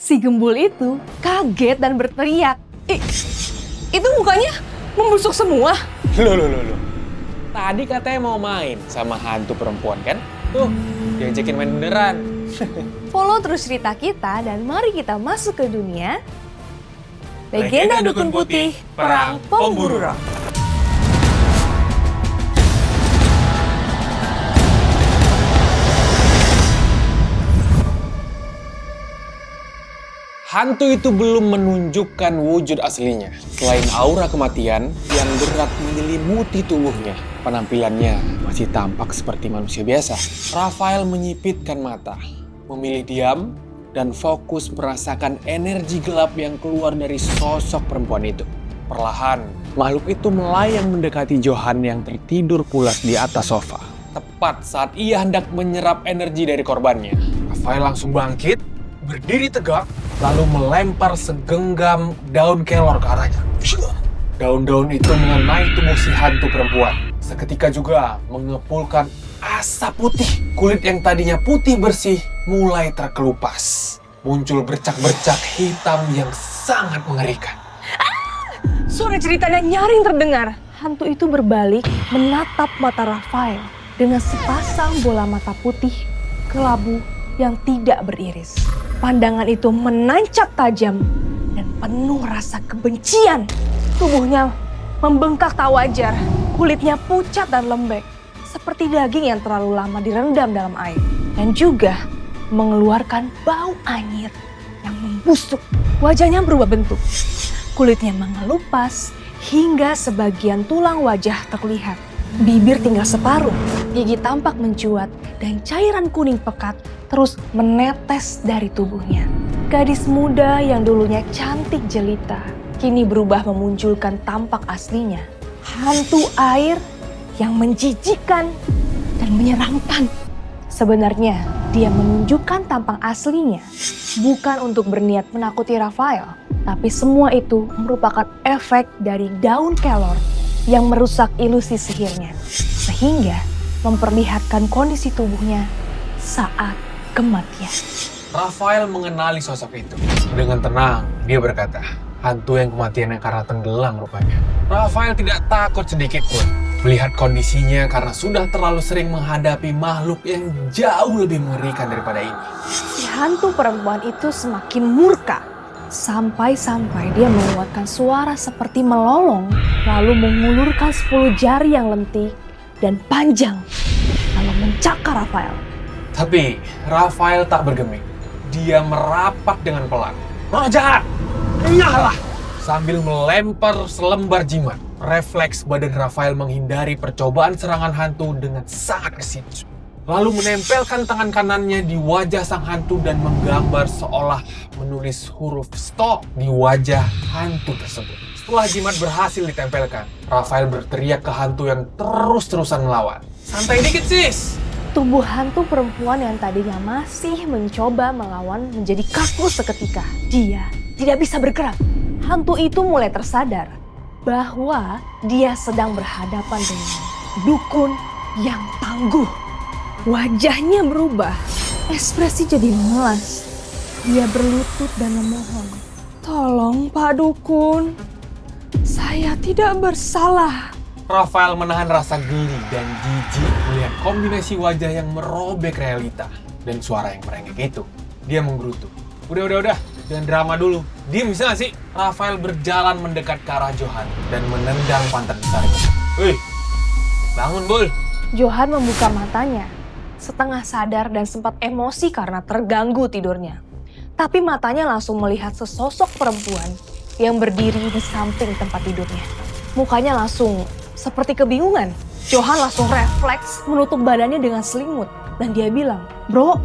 Si gembul itu kaget dan berteriak. Itu mukanya membusuk semua. Loh. Tadi katanya mau main sama hantu perempuan kan? Tuh, diajakin main beneran. Follow terus cerita kita dan mari kita masuk ke dunia Legenda Dukun Putih, Perang Pemburu Roh. Hantu itu belum menunjukkan wujud aslinya. Selain aura kematian yang berat menyelimuti tubuhnya, penampilannya masih tampak seperti manusia biasa. Rafael menyipitkan mata, memilih diam, dan fokus merasakan energi gelap yang keluar dari sosok perempuan itu. Perlahan, makhluk itu melayang mendekati Johan yang tertidur pulas di atas sofa. Tepat saat ia hendak menyerap energi dari korbannya, Rafael langsung bangkit, berdiri tegak, lalu melempar segenggam daun kelor ke arahnya. Daun-daun itu mengenai tubuh si hantu perempuan. Seketika juga mengepulkan asap putih. Kulit yang tadinya putih bersih mulai terkelupas. Muncul bercak-bercak hitam yang sangat mengerikan. Suara ceritanya nyaring terdengar. Hantu itu berbalik menatap mata Rafael dengan sepasang bola mata putih kelabu yang tidak beriris. Pandangan itu menancap tajam dan penuh rasa kebencian. Tubuhnya membengkak tak wajar, kulitnya pucat dan lembek, seperti daging yang terlalu lama direndam dalam air. Dan juga mengeluarkan bau anyir yang membusuk. Wajahnya berubah bentuk, kulitnya mengelupas hingga sebagian tulang wajah terlihat. Bibir tinggal separuh, gigi tampak mencuat, dan cairan kuning pekat terus menetes dari tubuhnya. Gadis muda yang dulunya cantik jelita, kini berubah memunculkan tampak aslinya. Hantu air yang menjijikkan dan menyeramkan. Sebenarnya dia menunjukkan tampang aslinya, bukan untuk berniat menakuti Rafael, tapi semua itu merupakan efek dari daun kelor yang merusak ilusi sihirnya, sehingga memperlihatkan kondisi tubuhnya saat kematian. Rafael mengenali sosok itu. Dengan tenang, dia berkata, hantu yang kematiannya karena tenggelam rupanya. Rafael tidak takut sedikit pun melihat kondisinya karena sudah terlalu sering menghadapi makhluk yang jauh lebih mengerikan daripada ini. Si hantu perempuan itu semakin murka. Sampai-sampai dia mengeluarkan suara seperti melolong, lalu mengulurkan 10 jari yang lentik dan panjang, lalu mencakar Rafael. Tapi Rafael tak bergeming. Dia merapat dengan pelan. "Oh jahat! Nyala!" Sambil melempar selembar jimat. Refleks badan Rafael menghindari percobaan serangan hantu dengan sangat gesit. Lalu menempelkan tangan kanannya di wajah sang hantu dan menggambar seolah menulis huruf stop di wajah hantu tersebut. Setelah jimat berhasil ditempelkan, Rafael berteriak ke hantu yang terus-terusan melawan. "Santai dikit sis!" Tubuh hantu perempuan yang tadinya masih mencoba melawan menjadi kaku seketika. Dia tidak bisa bergerak. Hantu itu mulai tersadar bahwa dia sedang berhadapan dengan dukun yang tangguh. Wajahnya berubah, ekspresi jadi memelas. Dia berlutut dan memohon, "Tolong Pak Dukun, saya tidak bersalah." Rafael menahan rasa geli dan jijik melihat kombinasi wajah yang merobek realita dan suara yang merengek itu. Dia menggerutu. Udah, jangan drama dulu. Diem bisa gak sih? Rafael berjalan mendekat ke arah Johan dan menendang pantat besarnya. "Wih, bangun Bul." Johan membuka matanya, setengah sadar dan sempat emosi karena terganggu tidurnya. Tapi matanya langsung melihat sesosok perempuan yang berdiri di samping tempat tidurnya. Mukanya langsung seperti kebingungan. Johan langsung refleks menutup badannya dengan selimut. Dan dia bilang, "Bro,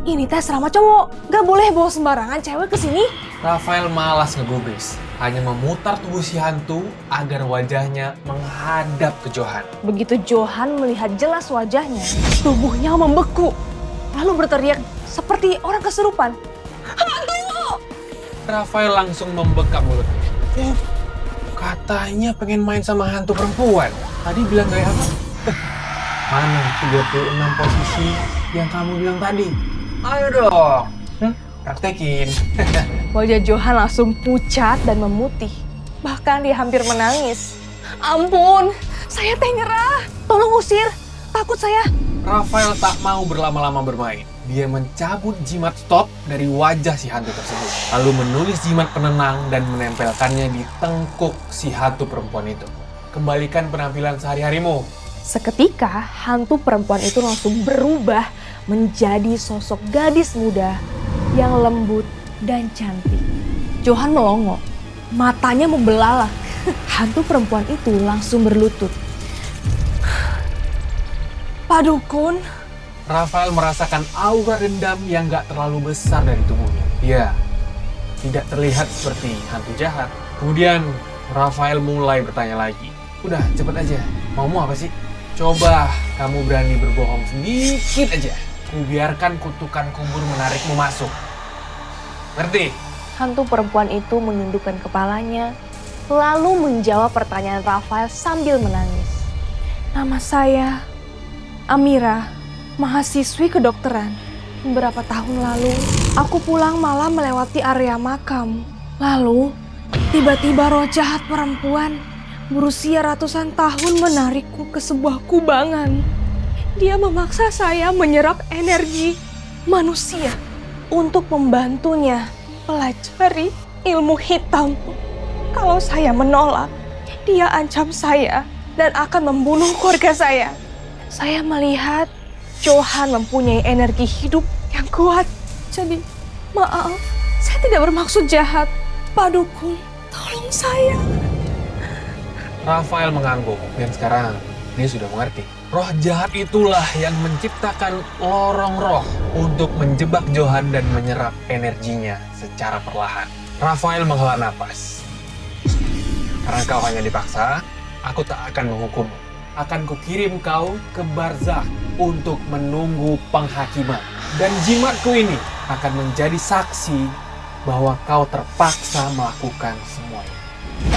ini tes ramah cowok. Gak boleh bawa sembarangan cewek ke sini." Rafael malas ngegubris, hanya memutar tubuh si hantu agar wajahnya menghadap ke Johan. Begitu Johan melihat jelas wajahnya, tubuhnya membeku. Lalu berteriak seperti orang kesurupan, "Hantu!" Rafael langsung membekap mulutnya. Katanya pengen main sama hantu perempuan. Tadi bilang kayak apa? Mana 36 posisi yang kamu bilang tadi? Ayo dong. praktekin. Wajah Johan langsung pucat dan memutih. Bahkan dia hampir menangis. Ampun, saya teh nyerah. Tolong usir, takut saya. Rafael tak mau berlama-lama bermain. Dia mencabut jimat stop dari wajah si hantu tersebut. Lalu menulis jimat penenang dan menempelkannya di tengkuk si hantu perempuan itu. Kembalikan penampilan sehari-harimu. Seketika, hantu perempuan itu langsung berubah menjadi sosok gadis muda yang lembut dan cantik. Johan melongo, matanya membelalak. Hantu perempuan itu langsung berlutut. Pak Dukun, Rafael merasakan aura dendam yang gak terlalu besar dari tubuhnya. Ya, tidak terlihat seperti hantu jahat. Kemudian, Rafael mulai bertanya lagi. Udah, cepet aja. Maumu apa sih? Coba kamu berani berbohong sedikit aja. Kubiarkan kutukan kubur menarikmu masuk. Ngerti? hantu perempuan itu menundukkan kepalanya, lalu menjawab pertanyaan Rafael sambil menangis. Nama saya Amira, mahasiswi kedokteran. Beberapa tahun lalu, aku pulang malam melewati area makam. Lalu, tiba-tiba roh jahat perempuan berusia ratusan tahun menarikku ke sebuah kubangan. Dia memaksa saya menyerap energi manusia untuk membantunya pelajari ilmu hitam. Kalau saya menolak, dia ancam saya dan akan membunuh keluarga saya. Saya melihat Johan mempunyai energi hidup yang kuat. Jadi, maaf, saya tidak bermaksud jahat. Pak Dukun, tolong saya. Rafael mengangguk dan sekarang dia sudah mengerti. Roh jahat itulah yang menciptakan lorong roh untuk menjebak Johan dan menyerap energinya secara perlahan. Rafael menghela napas. Karena kau hanya dipaksa, aku tak akan menghukummu. Akan kukirim kau ke barzakh untuk menunggu penghakiman. Dan jimatku ini akan menjadi saksi bahwa kau terpaksa melakukan semuanya.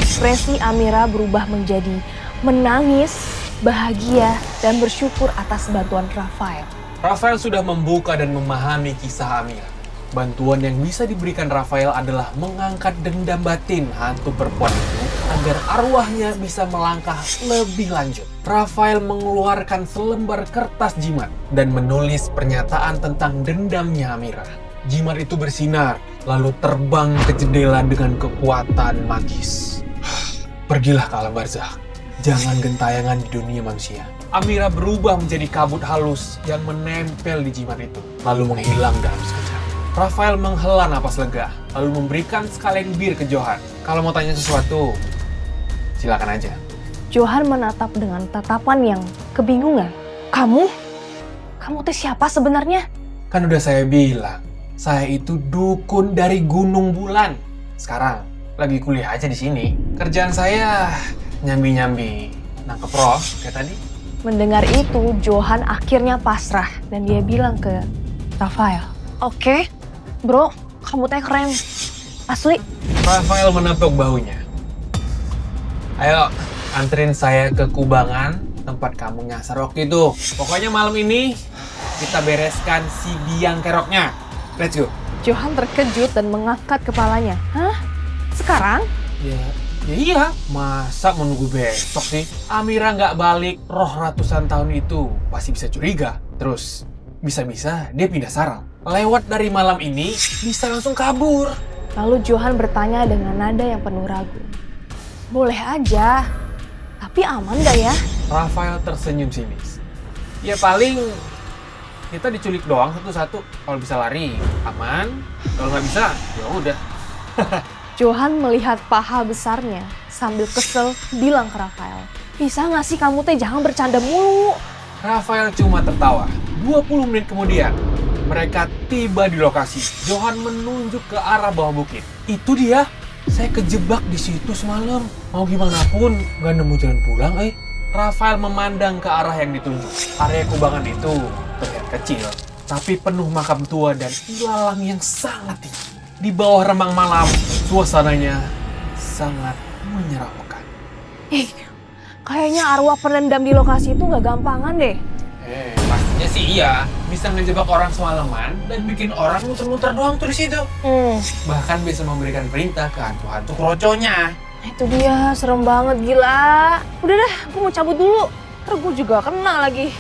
Ekspresi Amira berubah menjadi menangis, bahagia, dan bersyukur atas bantuan Rafael. Rafael sudah membuka dan memahami kisah Amira. Bantuan yang bisa diberikan Rafael adalah mengangkat dendam batin hantu perempuan itu agar arwahnya bisa melangkah lebih lanjut. Rafael mengeluarkan selembar kertas jimat dan menulis pernyataan tentang dendamnya Amira. Jimat itu bersinar, lalu terbang ke jendela dengan kekuatan magis. Pergilah ke alam barzakh. Jangan gentayangan di dunia manusia. Amira berubah menjadi kabut halus yang menempel di jimat itu, lalu menghilang dalam sekejap. Rafael menghela napas lega, lalu memberikan sekaleng bir ke Johan. Kalau mau tanya sesuatu, silakan aja. Johan menatap dengan tatapan yang kebingungan. Kamu teh siapa sebenarnya? Kan udah saya bilang, saya itu dukun dari Gunung Bulan. Sekarang lagi kuliah aja di sini. Kerjaan saya nyambi-nyambi nangkep roh kayak tadi. Mendengar itu, Johan akhirnya pasrah dan dia bilang ke Rafael, "Oke, bro, kamu teh keren. Asli." Rafael menepuk bahunya. Ayo, anterin saya ke kubangan tempat kamu nyasar waktu itu. Pokoknya malam ini kita bereskan si biang keroknya. Let's go. Johan terkejut dan mengangkat kepalanya. Hah? Sekarang? Ya iya, masa menunggu besok sih? Amira nggak balik, roh ratusan tahun itu pasti bisa curiga. Terus, bisa-bisa dia pindah sarang. Lewat dari malam ini, bisa langsung kabur. Lalu Johan bertanya dengan nada yang penuh ragu. Boleh aja, tapi aman gak ya? Rafael tersenyum sinis. Ya paling kita diculik doang satu-satu. Kalau bisa lari, aman. Kalau nggak bisa, ya udah. Johan melihat paha besarnya sambil kesel bilang ke Rafael, "Bisa nggak sih kamu teh jangan bercanda mulu?" Rafael cuma tertawa. 20 menit kemudian, mereka tiba di lokasi. Johan menunjuk ke arah bawah bukit. Itu dia. Saya kejebak di situ semalam. Mau gimana pun, nggak nemu jalan pulang, Rafael memandang ke arah yang ditunjuk. Area kubangan itu terlihat kecil, tapi penuh makam tua dan ilalang yang sangat tinggi. Di bawah remang malam, suasananya sangat menyeramkan. Kayaknya arwah penendam di lokasi itu nggak gampangan deh. Pasti Ya sih iya, bisa ngejebak orang semalaman dan bikin orang muter-muter doang tuh di situ. Bahkan bisa memberikan perintah ke hantu-hantu kroconya. Itu dia, serem banget gila. Udah dah, aku mau cabut dulu. Ntar gue juga kena lagi.